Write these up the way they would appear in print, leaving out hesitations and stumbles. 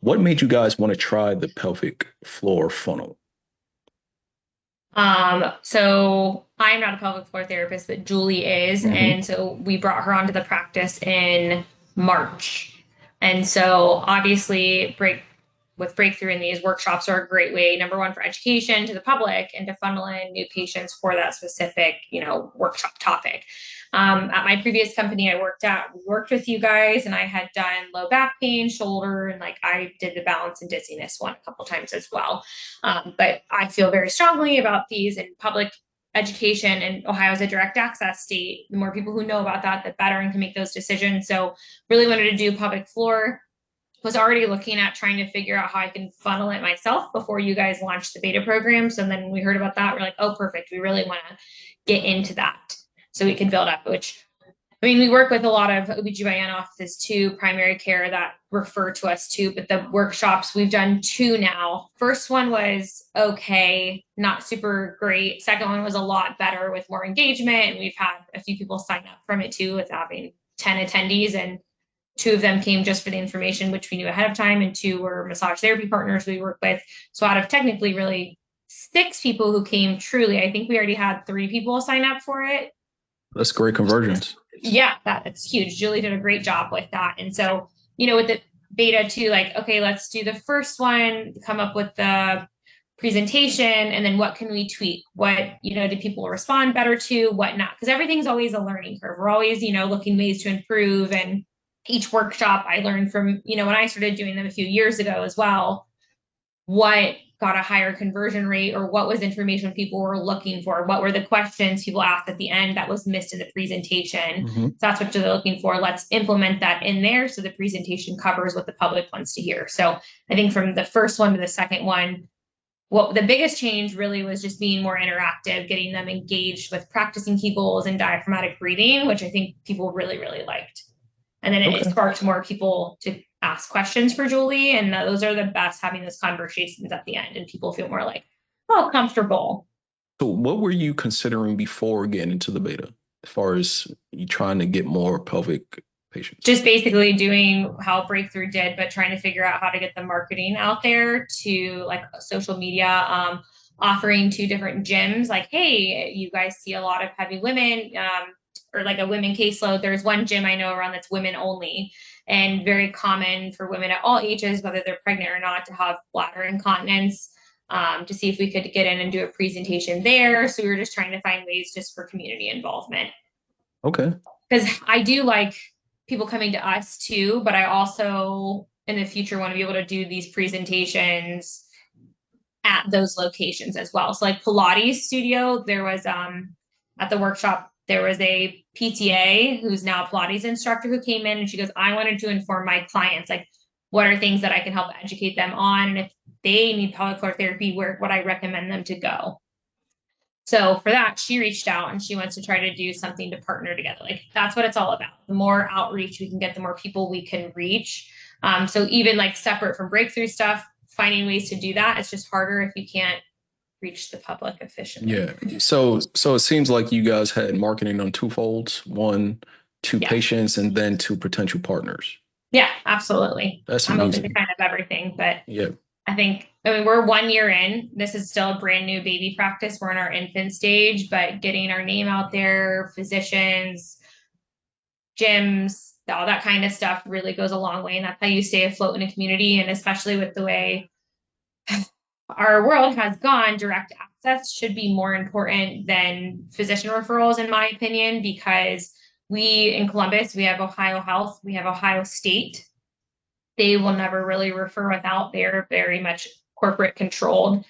What made you guys want to try the pelvic floor funnel? So I'm not a pelvic floor therapist, but Julie is. Hmm. And so we brought her onto the practice in March. And so obviously breakthrough in these workshops are a great way, number one, for education to the public and to funnel in new patients for that specific, workshop topic. At my previous company I worked at, we worked with you guys and I had done low back pain, shoulder, and like I did the balance and dizziness one a couple times as well. But I feel very strongly about these in public education, and Ohio is a direct access state. The more people who know about that, the better and can make those decisions. So really wanted to do pelvic floor. Was already looking at trying to figure out how I can funnel it myself before you guys launched the beta program. So then when we heard about that, we're like, oh, perfect. We really want to get into that so we can build up, which I mean, we work with a lot of OBGYN offices too, primary care that refer to us too, but the workshops, we've done two now. First one was okay, not super great. Second one was a lot better with more engagement. And we've had a few people sign up from it too with having 10 attendees, and two of them came just for the information, which we knew ahead of time, and two were massage therapy partners we work with. So out of technically really six people who came truly, I think we already had three people sign up for it. That's great convergence. Yeah, that's huge. Julie did a great job with that. And so, with the beta too, like, okay, let's do the first one, come up with the presentation, and then what can we tweak? What, do people respond better to, what not? Because everything's always a learning curve. We're always, looking ways to improve. And each workshop I learned from, when I started doing them a few years ago as well, what got a higher conversion rate, or what was information people were looking for, what were the questions people asked at the end that was missed in the presentation. So Hmm. that's what they're looking for. Let's implement that in there so the presentation covers what the public wants to hear. So I think from the first one to the second one, what the biggest change really was just being more interactive, getting them engaged with practicing Kegels and diaphragmatic breathing, which I think people really, really liked. And then it Okay. sparked more people to ask questions for Julie. And those are the best, having those conversations at the end. And people feel more like, oh, comfortable. So, what were you considering before getting into the beta, as far as you trying to get more pelvic patients? Just basically doing how Breakthrough did, but trying to figure out how to get the marketing out there to like social media, offering to different gyms, like, hey, you guys see a lot of heavy women, or like a women caseload. There's one gym I know around that's women only, and very common for women at all ages, whether they're pregnant or not, to have bladder incontinence. To see if we could get in and do a presentation there. So we were just trying to find ways just for community involvement. Okay. Because I do like people coming to us too, but I also in the future want to be able to do these presentations at those locations as well. So like Pilates studio, there was at the workshop, there was a PTA who's now a Pilates instructor who came in, and she goes, I wanted to inform my clients, like, what are things that I can help educate them on, and if they need pelvic floor therapy, where would I recommend them to go? So for that, she reached out and she wants to try to do something to partner together. Like that's what it's all about. The more outreach we can get, the more people we can reach. So even like separate from breakthrough stuff, finding ways to do that, it's just harder if you can't reach the public efficiently. Yeah. So it seems like you guys had marketing on two folds, one to Yeah. patients and then to potential partners. Yeah, absolutely. That's I'm open to amazing. kind of everything, but Yeah. I mean, we're 1 year in. This is still a brand new baby practice. We're in our infant stage, but getting our name out there, physicians, gyms, all that kind of stuff really goes a long way. And that's how you stay afloat in a community. And especially with the way our world has gone, direct access should be more important than physician referrals, in my opinion, because we in Columbus, we have Ohio Health, we have Ohio State. They will never really refer without. They're very much corporate controlled.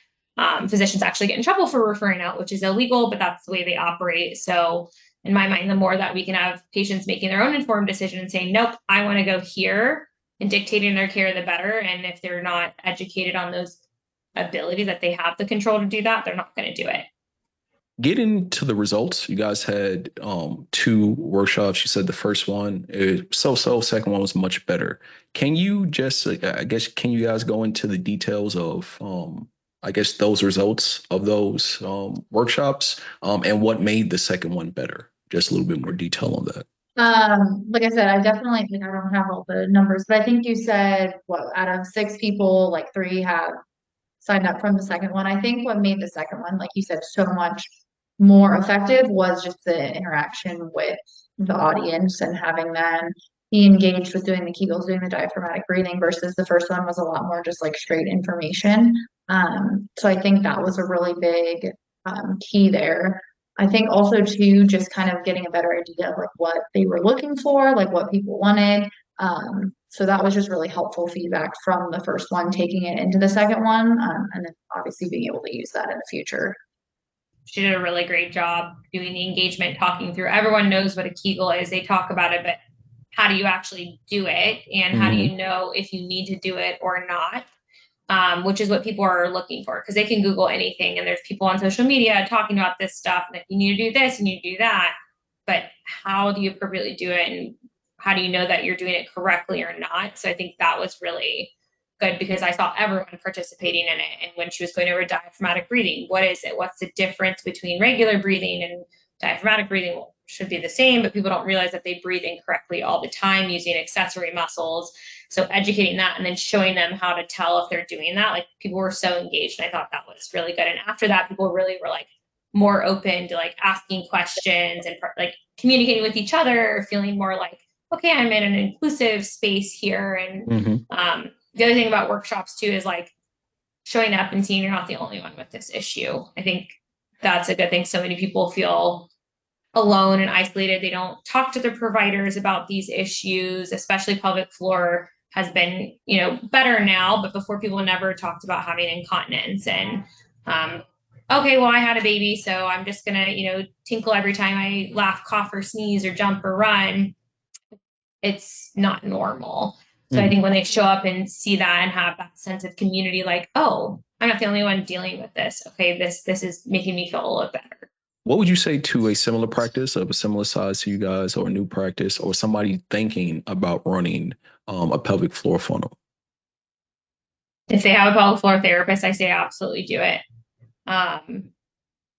Physicians actually get in trouble for referring out, which is illegal, but that's the way they operate. So in my mind, the more that we can have patients making their own informed decision and saying, nope, I want to go here, and dictating their care, the better. And if they're not educated on those abilities, that they have the control to do that, they're not going to do it. Getting to the results, you guys had two workshops. You said the first one so second one was much better. Can you just I guess can you guys go into the details of I guess those results of those workshops and what made the second one better? Just a little bit more detail on that. Like I said, I definitely think I don't have all the numbers, but I think you said what out of 6 people, like 3 have signed up from the second one. I think what made the second one, like you said, so much more effective was just the interaction with the audience and having them be engaged with doing the Kegels, doing the diaphragmatic breathing versus the first one was a lot more just like straight information. So I think that was a really big key there. I think also too, just kind of getting a better idea of like what they were looking for, like what people wanted. So that was just really helpful feedback from the first one, taking it into the second one, and then obviously being able to use that in the future. She did a really great job doing the engagement, talking through. Everyone knows what a Kegel is. They talk about it, but how do you actually do it? And how do Mm-hmm. you know if you need to do it or not? Which is what people are looking for because they can Google anything and there's people on social media talking about this stuff. And if you need to do this, you need to do that. But how do you appropriately do it? And how do you know that you're doing it correctly or not? So I think that was really good because I saw everyone participating in it. And when she was going over diaphragmatic breathing, what is it? What's the difference between regular breathing and diaphragmatic breathing? Well, should be the same, but people don't realize that they breathe incorrectly all the time using accessory muscles. So educating that and then showing them how to tell if they're doing that, like people were so engaged. And I thought that was really good. And after that, people really were like more open to like asking questions and like communicating with each other, feeling more like, okay, I'm in an inclusive space here. And Mm-hmm. the other thing about workshops too is like showing up and seeing you're not the only one with this issue. I think that's a good thing. So many people feel alone and isolated. They don't talk to their providers about these issues, especially pelvic floor has been, better now, but before people never talked about having incontinence and, okay, well, I had a baby, so I'm just gonna, tinkle every time I laugh, cough, or sneeze, or jump or run. It's not normal. So I Mm-hmm. think when they show up and see that and have that sense of community, like, oh, I'm not the only one dealing with this. Okay, this is making me feel a little better. What would you say to a similar practice of a similar size to you guys, or a new practice, or somebody thinking about running a pelvic floor funnel? If they have a pelvic floor therapist, I say absolutely do it. Um,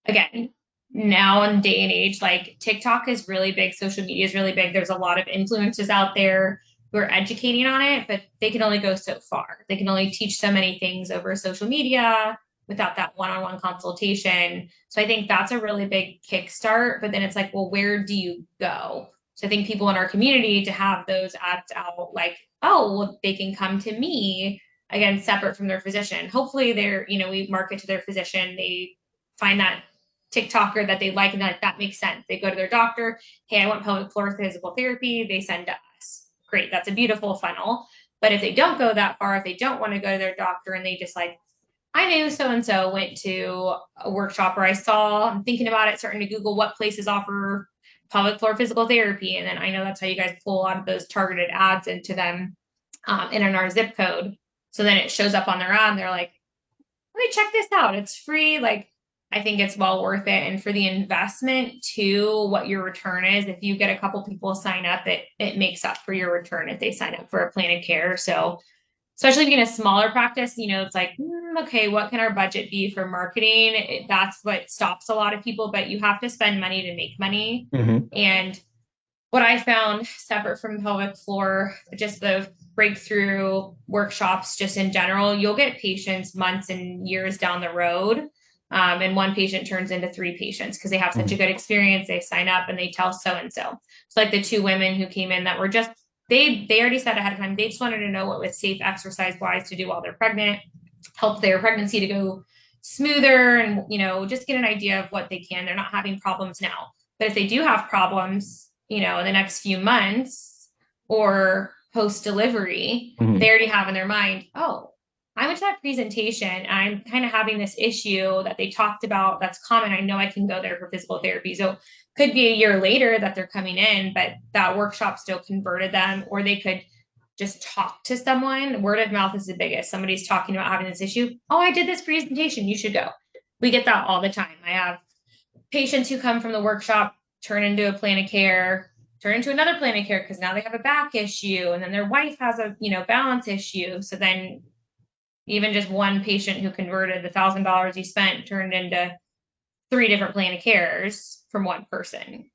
Again, now in day and age, like TikTok is really big, social media is really big. There's a lot of influencers out there who are educating on it, but they can only go so far. They can only teach so many things over social media without that one-on-one consultation. So I think that's a really big kickstart. But then it's like, well, where do you go? So I think people in our community to have those ads out, like, oh, well, they can come to me again, separate from their physician. Hopefully they're, we market to their physician. They find that TikToker that they like and like that makes sense. They go to their doctor, hey, I want pelvic floor physical therapy. They send to us. Great, that's a beautiful funnel. But if they don't go that far, if they don't want to go to their doctor and they just like, I knew so and so went to a workshop or I saw, I'm thinking about it, starting to Google what places offer pelvic floor physical therapy. And then I know that's how you guys pull a lot of those targeted ads into them in our zip code. So then it shows up on their ad and they're like, let me check this out. It's free. Like, I think it's well worth it. And for the investment to what your return is, if you get a couple people sign up, it makes up for your return if they sign up for a plan of care. So especially being a smaller practice, it's like, okay, what can our budget be for marketing? That's what stops a lot of people, but you have to spend money to make money. Mm-hmm. And what I found separate from pelvic floor, just the breakthrough workshops, just in general, you'll get patients months and years down the road. And one patient turns into 3 patients because they have such a good experience. They sign up and they tell so-and-so. It's like the 2 women who came in that were just, they already said ahead of time, they just wanted to know what was safe exercise wise to do while they're pregnant, help their pregnancy to go smoother and, just get an idea of what they can. They're not having problems now. But if they do have problems, in the next few months or post delivery, Mm-hmm. they already have in their mind, oh, I went to that presentation and I'm kind of having this issue that they talked about that's common. I know I can go there for physical therapy. So could be a year later that they're coming in, but that workshop still converted them, or they could just talk to someone. Word of mouth is the biggest. Somebody's talking about having this issue. Oh, I did this presentation. You should go. We get that all the time. I have patients who come from the workshop, turn into a plan of care, turn into another plan of care because now they have a back issue, and then their wife has a balance issue. So then even just one patient who converted the $1,000 he spent turned into 3 different plan of cares from one person.